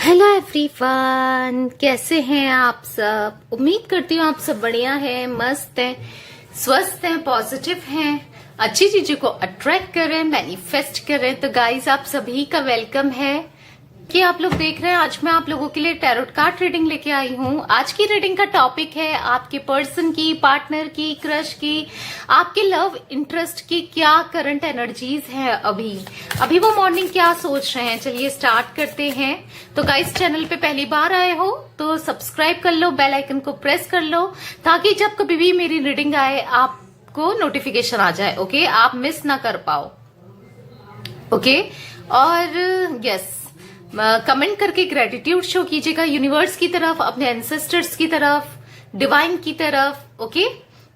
Hello everyone, कैसे हैं आप सब। उम्मीद करती हूँ आप सब बढ़िया हैं, मस्त हैं, स्वस्थ हैं, पॉजिटिव हैं, अच्छी चीजों को अट्रैक्ट करें, मैनिफेस्ट करें। तो गाइस, आप सभी का वेलकम है कि आप लोग देख रहे हैं। आज मैं आप लोगों के लिए टैरोट कार्ड रीडिंग लेके आई हूँ। आज की रीडिंग का टॉपिक है आपके पर्सन की, पार्टनर की, क्रश की, आपके लव इंटरेस्ट की क्या करंट एनर्जीज हैं। अभी वो मॉर्निंग क्या सोच रहे हैं। चलिए स्टार्ट करते हैं। तो गाइस, चैनल पे पहली बार आए हो तो सब्सक्राइब कर लो, बेल आइकन को प्रेस कर लो, ताकि जब कभी भी मेरी रीडिंग आए आपको नोटिफिकेशन आ जाए। ओके, आप मिस ना कर पाओ। ओके, और यस, कमेंट करके ग्रेटिट्यूड शो कीजिएगा यूनिवर्स की तरफ, अपने एंसेस्टर्स की तरफ, डिवाइन की तरफ। ओके,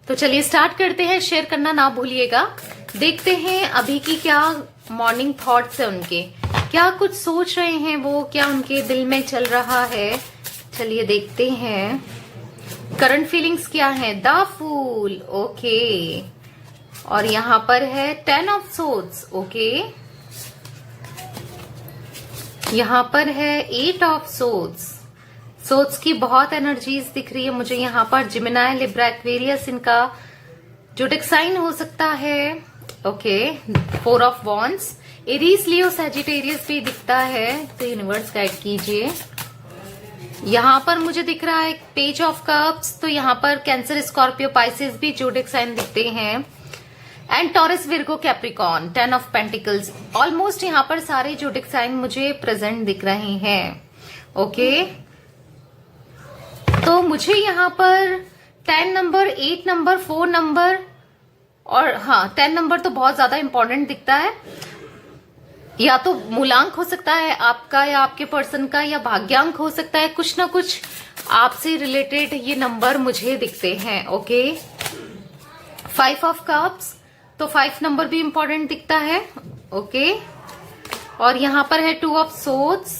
तो चलिए स्टार्ट करते हैं। शेयर करना ना भूलिएगा। देखते हैं अभी की क्या मॉर्निंग थॉट्स है उनके, क्या कुछ सोच रहे हैं वो, क्या उनके दिल में चल रहा है। चलिए देखते हैं करंट फीलिंग्स क्या है। द फूल, ओके, और यहां पर है 10 ऑफ सोर्ड्स। ओके, यहाँ पर है 8 ऑफ सोर्ड्स। सोर्ड्स की बहुत एनर्जीज दिख रही है मुझे यहाँ पर। जिमिनाई, लिब्रा, एक्वेरियस इनका जोडिक साइन हो सकता है। Okay, 4 of wands, Aries, Leo, Sagittarius भी दिखता है। तो यूनिवर्स गाइड कीजिए। यहाँ पर मुझे दिख रहा है पेज ऑफ कप्स। तो यहाँ पर कैंसर, स्कॉर्पियो, पाइसेस भी जोडिक साइन दिखते हैं। And taurus, Virgo, Capricorn, 10 of pentacles. Almost यहाँ पर सारे जोडिक साइन मुझे प्रेजेंट दिख रहे हैं। ओके, तो मुझे यहाँ पर 10 नंबर, 8 नंबर, 4 नंबर और हाँ 10 नंबर तो बहुत ज्यादा इंपॉर्टेंट दिखता है। या तो मूलांक हो सकता है आपका या आपके पर्सन का, या भाग्यांक हो सकता है। कुछ ना कुछ आपसे रिलेटेड ये नंबर मुझे दिखते हैं। ओके, 5 ऑफ कप्स, तो 5 नंबर भी इंपॉर्टेंट दिखता है। ओके, और यहां पर है 2 ऑफ सोर्ड्स।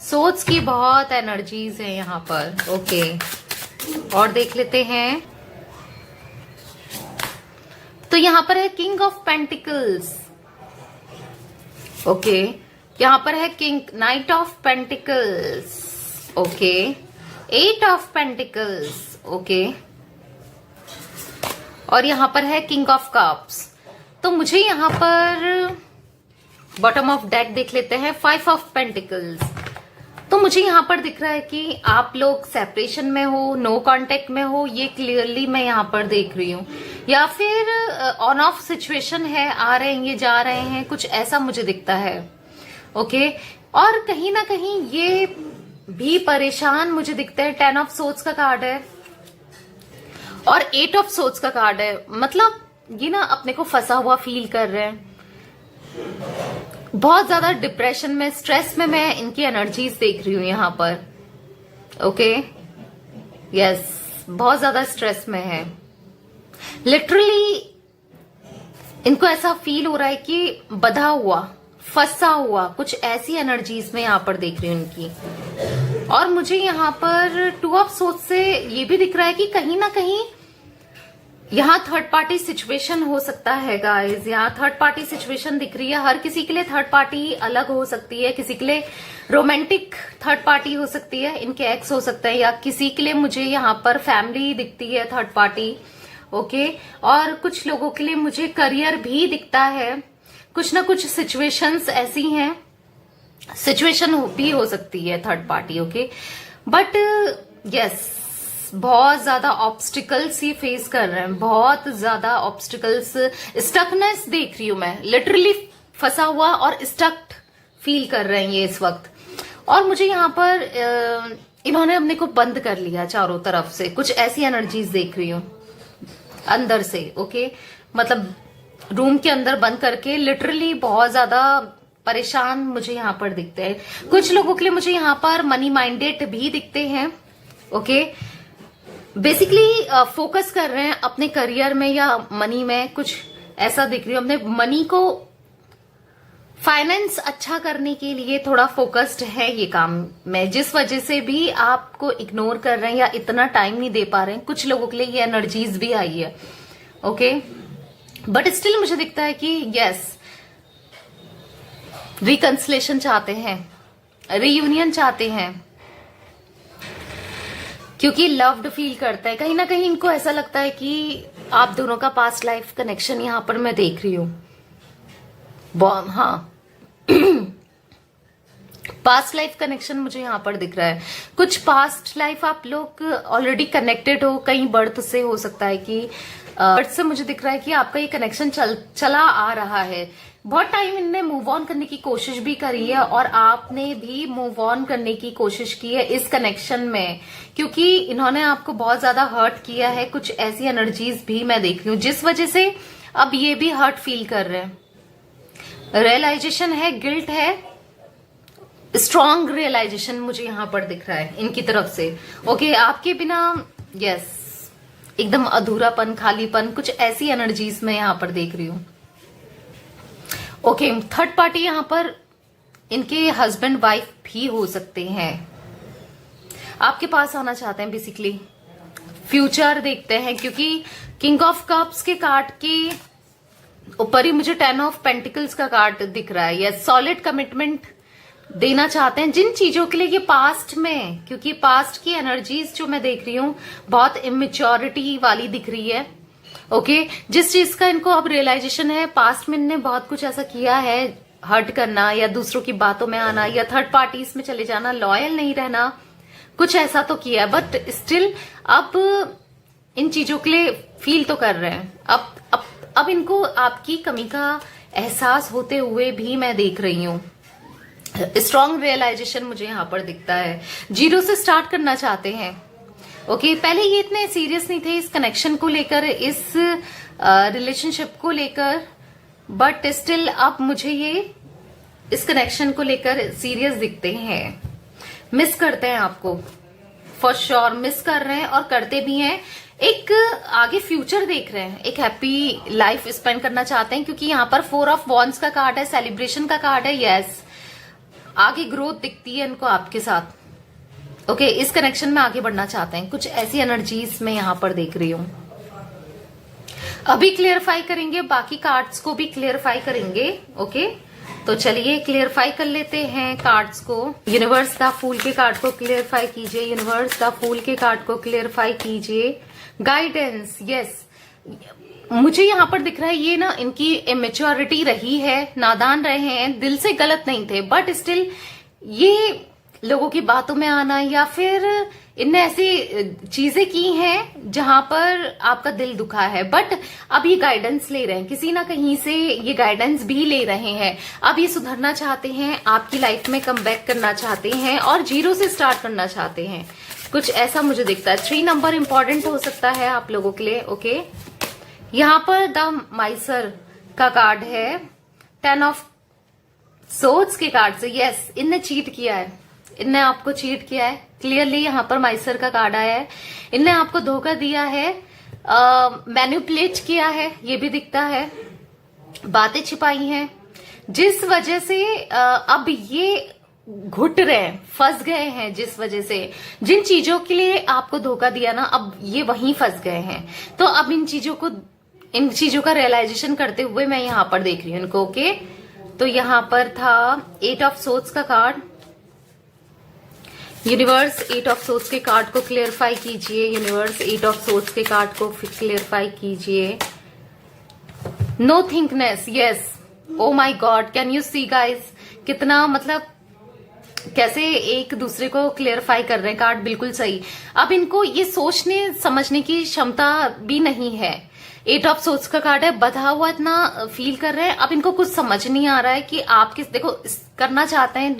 सोर्ड्स की बहुत एनर्जीज है यहां पर। ओके, और देख लेते हैं। तो यहां पर है किंग ऑफ पेंटिकल्स। ओके, यहां पर है king, night of pentacles. Okay, 8 of pentacles. Okay, और यहां पर है किंग ऑफ कप्स। तो मुझे यहां पर बॉटम ऑफ डेक देख लेते हैं, 5 ऑफ पेंटिकल्स। तो मुझे यहां पर दिख रहा है कि आप लोग सेपरेशन में हो, नो कांटेक्ट में हो, ये क्लियरली मैं यहां पर देख रही हूं। या फिर ऑन ऑफ सिचुएशन है, आ रहे हैं ये, जा रहे हैं, कुछ ऐसा मुझे दिखता है। ओके, और कहीं ना कहीं ये भी परेशान मुझे दिखते हैं। 10 ऑफ सोर्ड्स का कार्ड है और 8 ऑफ सोर्ड्स का कार्ड है। मतलब ये ना अपने को फंसा हुआ फील कर रहे हैं, बहुत ज्यादा डिप्रेशन में, स्ट्रेस में मैं इनकी एनर्जीज देख रही हूं यहां पर। ओके, यस, बहुत ज्यादा स्ट्रेस में है। लिटरली इनको ऐसा फील हो रहा है कि बंधा हुआ, फंसा हुआ, कुछ ऐसी एनर्जीज में यहां पर देख रही हूं इनकी। और मुझे यहाँ पर 2 ऑफ सोर्ड्स से ये भी दिख रहा है कि कहीं ना कहीं यहाँ थर्ड पार्टी सिचुएशन हो सकता है गाइस। यहाँ थर्ड पार्टी सिचुएशन दिख रही है। हर किसी के लिए थर्ड पार्टी अलग हो सकती है। किसी के लिए रोमांटिक थर्ड पार्टी हो सकती है, इनके एक्स हो सकते हैं, या किसी के लिए मुझे यहाँ पर फैमिली दिखती है थर्ड पार्टी। ओके, और कुछ लोगों के लिए मुझे करियर भी दिखता है। कुछ ना कुछ सिचुएशंस ऐसी हैं, सिचुएशन भी हो सकती है third party. Okay, but yes, बहुत ज्यादा ऑब्स्टिकल्स ही फेस कर रहे हैं, बहुत ज्यादा ऑब्स्टिकल्स, स्टकनेस देख रही हूं मैं। लिटरली फंसा हुआ और स्टक फील कर रहे हैं ये इस वक्त। और मुझे यहाँ पर इन्होंने अपने को बंद कर लिया चारों तरफ से, कुछ ऐसी एनर्जीज देख रही हूं अंदर से। ओके, मतलब रूम के अंदर बंद करके लिटरली बहुत ज्यादा परेशान मुझे यहाँ पर दिखते हैं। कुछ लोगों के लिए मुझे यहाँ पर मनी माइंडेड भी दिखते हैं। ओके, बेसिकली फोकस कर रहे हैं अपने करियर में या मनी में, कुछ ऐसा दिख रही हूँ। अपने मनी को, फाइनेंस अच्छा करने के लिए थोड़ा फोकस्ड है ये काम में, जिस वजह से भी आपको इग्नोर कर रहे हैं या इतना टाइम नहीं दे पा रहे हैं। कुछ लोगों के लिए ये एनर्जीज भी आई है। ओके, बट स्टिल मुझे दिखता है कि यस, रिकंसिलेशन चाहते हैं। रीयूनियन चाहते हैं क्योंकि लव्ड फील करता है। कहीं ना कहीं इनको ऐसा लगता है कि आप दोनों का पास्ट लाइफ कनेक्शन यहां पर मैं देख रही हूं। हाँ पास्ट लाइफ कनेक्शन मुझे यहाँ पर दिख रहा है। कुछ पास्ट लाइफ आप लोग ऑलरेडी कनेक्टेड हो, कहीं बर्थ से हो सकता है कि बर्थ से मुझे दिख रहा है कि आपका ये कनेक्शन चला आ रहा है। बहुत टाइम इनने मूव ऑन करने की कोशिश भी करी है और आपने भी मूव ऑन करने की कोशिश की है इस कनेक्शन में, क्योंकि इन्होंने आपको बहुत ज्यादा हर्ट किया है। कुछ ऐसी एनर्जीज भी मैं देख रही हूँ जिस वजह से अब ये भी हर्ट फील कर रहे हैं। रियलाइजेशन है, गिल्ट है, स्ट्रॉन्ग रियलाइजेशन मुझे यहां पर दिख रहा है इनकी तरफ से। ओके आपके बिना यस एकदम अधूरापन, खालीपन, कुछ ऐसी एनर्जीज मैं यहां पर देख रही हूं। ओके थर्ड पार्टी यहां पर इनके हस्बैंड वाइफ भी हो सकते हैं, आपके पास आना चाहते हैं बेसिकली। फ्यूचर देखते हैं क्योंकि किंग ऑफ कप्स के कार्ड के ऊपर ही मुझे 10 ऑफ पेंटिकल्स का कार्ड दिख रहा है। यस सॉलिड कमिटमेंट देना चाहते हैं जिन चीजों के लिए ये पास्ट में, क्योंकि पास्ट की एनर्जीज जो मैं देख रही हूं बहुत इमेच्योरिटी वाली दिख रही है। ओके जिस चीज का इनको अब रियलाइजेशन है, पास्ट में इनने बहुत कुछ ऐसा किया है, हर्ट करना या दूसरों की बातों में आना या थर्ड पार्टीज में चले जाना, लॉयल नहीं रहना, कुछ ऐसा तो किया है, बट स्टिल अब इन चीजों के लिए फील तो कर रहे हैं। अब इनको आपकी कमी का एहसास होते हुए भी मैं देख रही हूं। स्ट्रॉन्ग रियलाइजेशन मुझे यहां पर दिखता है। 0 से स्टार्ट करना चाहते हैं। ओके पहले ये इतने सीरियस नहीं थे इस कनेक्शन को लेकर, इस रिलेशनशिप को लेकर, बट स्टिल अब मुझे ये इस कनेक्शन को लेकर सीरियस दिखते हैं। मिस करते हैं आपको, फॉर श्योर मिस कर रहे हैं और करते भी हैं। एक आगे फ्यूचर देख रहे हैं, एक हैप्पी लाइफ स्पेंड करना चाहते हैं क्योंकि यहाँ पर 4 ऑफ वॉन्ड्स का कार्ड है, सेलिब्रेशन का कार्ड है। यस आगे ग्रोथ दिखती है इनको आपके साथ। ओके इस कनेक्शन में आगे बढ़ना चाहते हैं, कुछ ऐसी एनर्जीज मैं यहां पर देख रही हूं। अभी क्लियरफाई करेंगे, बाकी कार्ड्स को भी क्लियरफाई करेंगे। ओके तो चलिए क्लियरफाई कर लेते हैं कार्ड्स को। यूनिवर्स द फूल के कार्ड को क्लियरफाई कीजिए, यूनिवर्स द फूल के कार्ड को क्लियरफाई कीजिए। गाइडेंस यस मुझे यहां पर दिख रहा है ये ना इनकी इमेच्योरिटी रही है, नादान रहे हैं, दिल से गलत नहीं थे, बट स्टिल ये लोगों की बातों में आना या फिर इनने ऐसी चीजें की हैं जहां पर आपका दिल दुखा है, बट अब ये गाइडेंस ले रहे हैं, किसी ना कहीं से ये गाइडेंस भी ले रहे हैं। अब ये सुधरना चाहते हैं, आपकी लाइफ में कम बैक करना चाहते हैं और 0 से स्टार्ट करना चाहते हैं, कुछ ऐसा मुझे दिखता है। 3 नंबर इंपॉर्टेंट हो सकता है आप लोगों के लिए। ओके यहां पर द माइसर का कार्ड है, 10 ऑफ सोर्ड्स के कार्ड से। यस इनने चीट किया है, इनने आपको चीट किया है, क्लियरली यहां पर माइसर का कार्ड आया है। इनने आपको धोखा दिया है, मैनिपुलेट किया है, ये भी दिखता है, बातें छिपाई हैं, जिस वजह से अब ये घुट रहे हैं, फंस गए हैं, जिस वजह से जिन चीजों के लिए आपको धोखा दिया ना अब ये वहीं फंस गए हैं। तो अब इन चीजों का रियलाइजेशन करते हुए मैं यहां पर देख रही हूं इनको। ओके तो यहां पर था 8 ऑफ सोर्ड्स का कार्ड। यूनिवर्स 8 ऑफ सोर्ड्स के कार्ड को क्लियरफाई कीजिए, यूनिवर्स 8 ऑफ सोर्ड्स के कार्ड को क्लियरफाई कीजिए। नो थिंकनेस yes oh my god can you see guys, कितना मतलब कैसे एक दूसरे को क्लियरफाई कर रहे हैं कार्ड, बिल्कुल सही। अब इनको ये सोचने समझने की क्षमता भी नहीं है। 8 ऑफ सोर्ड्स का कार्ड है, बधा हुआ इतना फील कर रहे हैं। अब इनको कुछ समझ नहीं आ रहा है कि आप किस देखो करना चाहते हैं,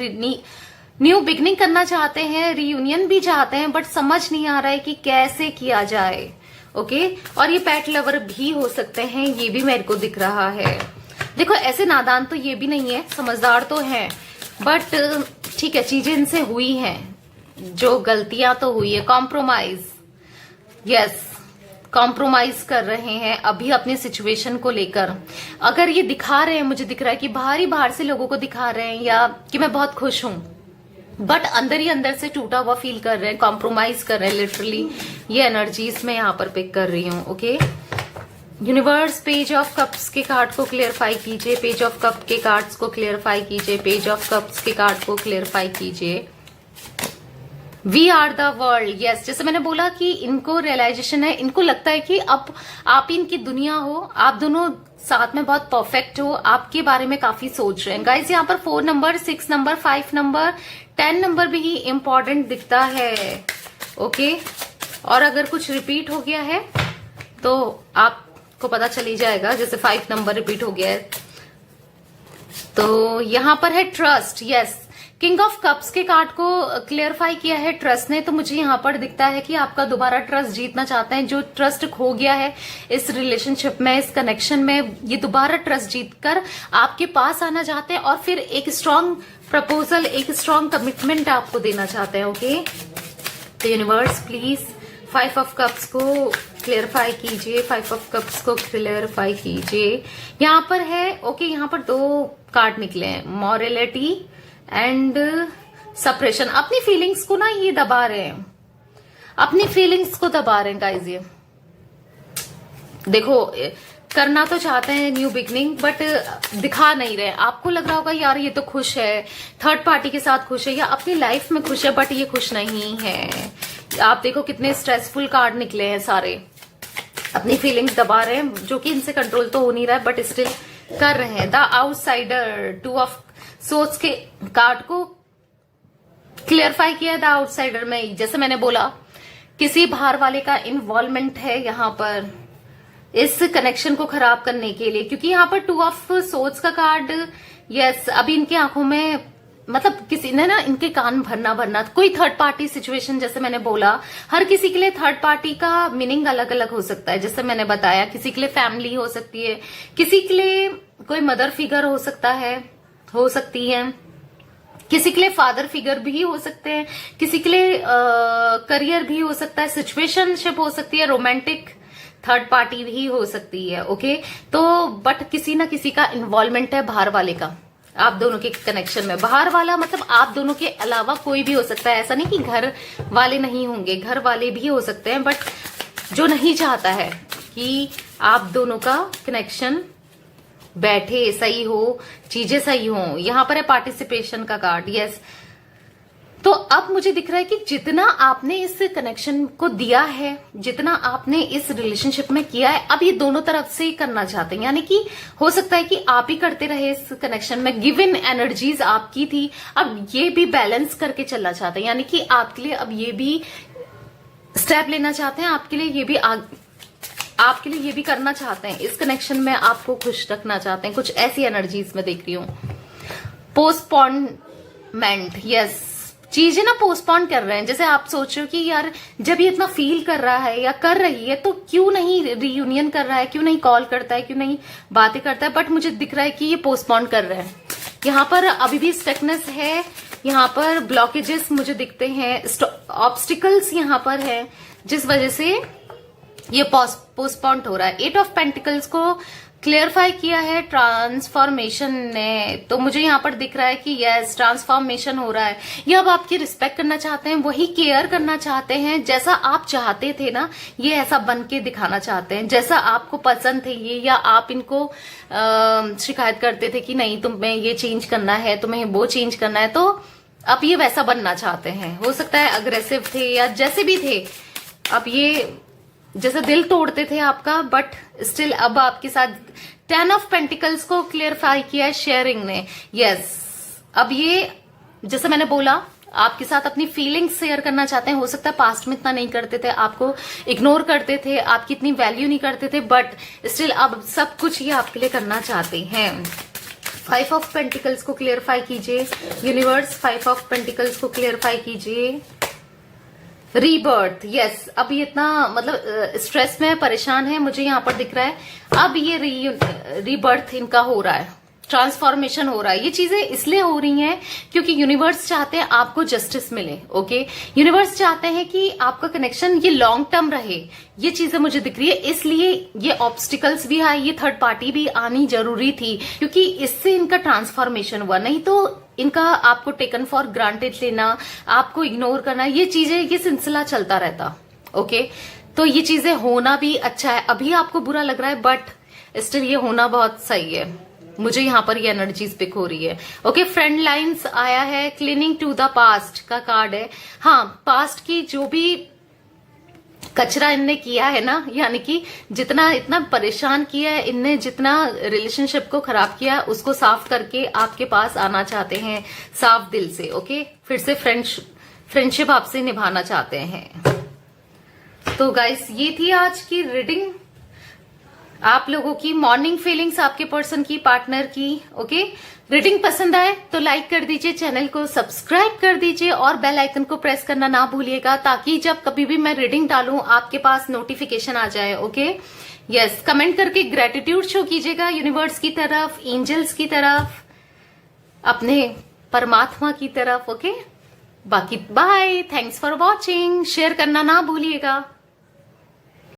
न्यू बिगनिंग करना चाहते हैं, रीयूनियन भी चाहते हैं, बट समझ नहीं आ रहा है कि कैसे किया जाए। ओके और ये पेट लवर भी हो सकते हैं, ये भी मेरे को दिख रहा है। देखो ऐसे नादान तो ये भी नहीं है, समझदार तो है, बट ठीक है चीजें इनसे हुई हैं, जो गलतियां तो हुई है। कॉम्प्रोमाइज यस कॉम्प्रोमाइज कर रहे हैं अभी अपने सिचुएशन को लेकर। अगर ये दिखा रहे हैं, मुझे दिख रहा है कि बाहर से लोगों को दिखा रहे हैं या कि मैं बहुत खुश हूं, बट अंदर ही अंदर से टूटा हुआ फील कर रहे हैं, कॉम्प्रोमाइज कर रहे हैं लिटरली। ये एनर्जीज मैं यहाँ पर पिक कर रही हूँ। Okay universe page of cups के कार्ड को क्लियरफाई कीजिए, पेज ऑफ कप के कार्ड्स को क्लियरफाई कीजिए, पेज ऑफ कप्स के कार्ड को क्लियरफाई कीजिए। We are the world, yes, जैसे मैंने बोला कि इनको रियलाइजेशन है, इनको लगता है कि अब आप इनकी दुनिया हो, आप दोनों साथ में बहुत परफेक्ट हो, आपके बारे में काफी सोच रहे हैं। गाइस यहाँ पर 4 नंबर, 6 नंबर, 5 नंबर, 10 नंबर भी इंपॉर्टेंट दिखता है। ओके, और अगर कुछ रिपीट हो गया है तो आपको पता चली जाएगा, जैसे 5 नंबर रिपीट हो गया है तो यहां पर है trust, yes, king of cups के कार्ड को क्लियरफाई किया है ट्रस्ट ने, तो मुझे यहाँ पर दिखता है कि आपका दोबारा ट्रस्ट जीतना चाहते हैं। जो ट्रस्ट खो गया है इस रिलेशनशिप में, इस कनेक्शन में, ये दोबारा ट्रस्ट जीतकर आपके पास आना चाहते हैं और फिर एक स्ट्रांग प्रपोजल, एक स्ट्रांग कमिटमेंट आपको देना चाहते हैं। ओके, तो यूनिवर्स प्लीज 5 ऑफ कप्स को क्लियरफाई कीजिए, 5 ऑफ कप्स को क्लियरफाई कीजिए। यहाँ पर है, ओके, यहाँ पर 2 कार्ड निकले हैं, मॉरलिटी एंड सप्रेशन। अपनी फीलिंग्स को ना ये दबा रहे हैं, अपनी फीलिंग्स को दबा रहे हैं गाइज। ये देखो, करना तो चाहते हैं न्यू बिगनिंग, बट दिखा नहीं रहे। आपको लग रहा होगा यार ये तो खुश है, थर्ड पार्टी के साथ खुश है या अपनी लाइफ में खुश है, बट ये खुश नहीं है। आप देखो कितने स्ट्रेसफुल कार्ड निकले हैं सारे, अपनी फीलिंग्स दबा रहे हैं, जो कि इनसे कंट्रोल तो हो नहीं रहा है बट स्टिल कर रहे हैं। द आउटसाइडर, 2 ऑफ सोच के कार्ड को क्लियरफाई किया द आउटसाइडर में। जैसे मैंने बोला, किसी बाहर वाले का इन्वॉल्वमेंट है यहाँ पर इस कनेक्शन को खराब करने के लिए, क्योंकि यहाँ पर 2 ऑफ सोर्ड्स का कार्ड, यस, अभी इनकी आंखों में, मतलब किसी ने ना इनके कान भरना, कोई थर्ड पार्टी सिचुएशन, जैसे मैंने बोला, हर किसी के लिए थर्ड पार्टी का मीनिंग अलग अलग हो सकता है। जैसे मैंने बताया, किसी के लिए फैमिली हो सकती है, किसी के लिए कोई मदर फिगर हो सकता है, हो सकती है, किसी के लिए फादर फिगर भी हो सकते हैं, किसी के लिए करियर भी हो सकता है, सिचुएशनशिप हो सकती है, रोमांटिक थर्ड पार्टी भी हो सकती है। ओके, तो बट किसी ना किसी का इन्वॉल्वमेंट है बाहर वाले का आप दोनों के कनेक्शन में। बाहर वाला मतलब आप दोनों के अलावा कोई भी हो सकता है, ऐसा नहीं कि घर वाले नहीं होंगे, घर वाले भी हो सकते हैं, बट जो नहीं चाहता है कि आप दोनों का कनेक्शन बैठे, सही हो, चीजें सही हो। यहां पर है पार्टिसिपेशन का कार्ड, यस। तो अब मुझे दिख रहा है कि जितना आपने इस कनेक्शन को दिया है, जितना आपने इस रिलेशनशिप में किया है, अब ये दोनों तरफ से करना चाहते हैं। यानी कि हो सकता है कि आप ही करते रहे इस कनेक्शन में, गिवन एनर्जीज आपकी थी, अब ये भी बैलेंस करके चलना चाहते हैं। यानी कि आपके लिए अब ये भी स्टेप लेना चाहते हैं, आपके लिए ये भी आपके लिए ये भी करना चाहते हैं, इस कनेक्शन में आपको खुश रखना चाहते हैं। कुछ ऐसी एनर्जीज में देख रही हूं। पोस्टपोनमेंट, यस, चीजें ना पोस्टपोन कर रहे हैं। जैसे आप सोच रहे हो कि यार जब ये इतना फील कर रहा है या कर रही है तो क्यों नहीं रीयूनियन कर रहा है, क्यों नहीं कॉल करता है, क्यों नहीं बातें करता है, बट मुझे दिख रहा है कि ये पोस्टपोन कर रहे हैं। यहाँ पर अभी भी स्टकनेस है, यहाँ पर ब्लॉकेजेस मुझे दिखते हैं, ऑब्स्टिकल्स यहाँ पर है, जिस वजह से ये पोस्टपोन हो रहा है। 8 ऑफ पेंटिकल्स को क्लियरफाई किया है ट्रांसफॉर्मेशन ने, तो मुझे यहाँ पर दिख रहा है कि यस, ट्रांसफॉर्मेशन हो रहा है। ये अब आपकी रिस्पेक्ट करना चाहते हैं, वही केयर करना चाहते हैं, जैसा आप चाहते थे ना, ये ऐसा बन के दिखाना चाहते हैं, जैसा आपको पसंद थे ये, या आप इनको शिकायत करते थे कि नहीं तुम्हें ये चेंज करना है, तुम्हें वो चेंज करना है, तो अब ये वैसा बनना चाहते हैं। हो सकता है अग्रेसिव थे या जैसे भी थे, अब ये जैसे दिल तोड़ते थे आपका, बट स्टिल अब आपके साथ 10 ऑफ पेंटिकल्स को क्लियरफाई किया है शेयरिंग ने, यस। अब ये जैसे मैंने बोला, आपके साथ अपनी फीलिंग्स शेयर करना चाहते हैं। हो सकता है पास्ट में इतना नहीं करते थे, आपको इग्नोर करते थे, आपकी इतनी वैल्यू नहीं करते थे, बट स्टिल अब सब कुछ ये आपके लिए करना चाहते हैं। 5 ऑफ पेंटिकल्स को क्लियरफाई कीजिए यूनिवर्स, 5 ऑफ पेंटिकल्स को क्लियरफाई कीजिए। रीबर्थ, यस, अब ये इतना मतलब स्ट्रेस में परेशान है, मुझे यहाँ पर दिख रहा है। अब ये रीबर्थ इनका हो रहा है, ट्रांसफॉर्मेशन हो रहा है। ये चीजें इसलिए हो रही हैं क्योंकि यूनिवर्स चाहते हैं आपको जस्टिस मिले। ओके, यूनिवर्स चाहते हैं कि आपका कनेक्शन ये लॉन्ग टर्म रहे। ये चीजें मुझे दिख रही है, इसलिए ये ऑब्स्टिकल्स भी आए, ये थर्ड पार्टी भी आनी जरूरी थी, क्योंकि इससे इनका ट्रांसफॉर्मेशन हुआ। नहीं तो इनका आपको टेकन फॉर ग्रांटेड लेना, आपको इग्नोर करना, ये चीजें, ये सिलसिला चलता रहता। ओके, तो ये चीजें होना भी अच्छा है। अभी आपको बुरा लग रहा है बट स्टिल ये होना बहुत सही है। मुझे यहाँ पर ये एनर्जीज पिक हो रही है। ओके, फ्रेंड लाइन्स आया है, क्लीनिंग टू द पास्ट का कार्ड है। हाँ, पास्ट की जो भी कचरा इनने किया है ना, यानी कि जितना इतना परेशान किया है इनने, जितना रिलेशनशिप को खराब किया है, उसको साफ करके आपके पास आना चाहते हैं साफ दिल से। ओके, फिर से फ्रेंडशिप आपसे निभाना चाहते हैं। तो गाइस, ये थी आज की रीडिंग। आप लोगों की मॉर्निंग फीलिंग्स आपके पर्सन की, पार्टनर की। ओके, रीडिंग पसंद आए तो लाइक कर दीजिए, चैनल को सब्सक्राइब कर दीजिए और बेल आइकन को प्रेस करना ना भूलिएगा, ताकि जब कभी भी मैं रीडिंग डालूं आपके पास नोटिफिकेशन आ जाए। ओके, यस, कमेंट करके ग्रेटिट्यूड शो कीजिएगा यूनिवर्स की तरफ, एंजल्स की तरफ, अपने परमात्मा की तरफ। ओके, बाकी bye, thanks for watching, share करना ना भूलिएगा।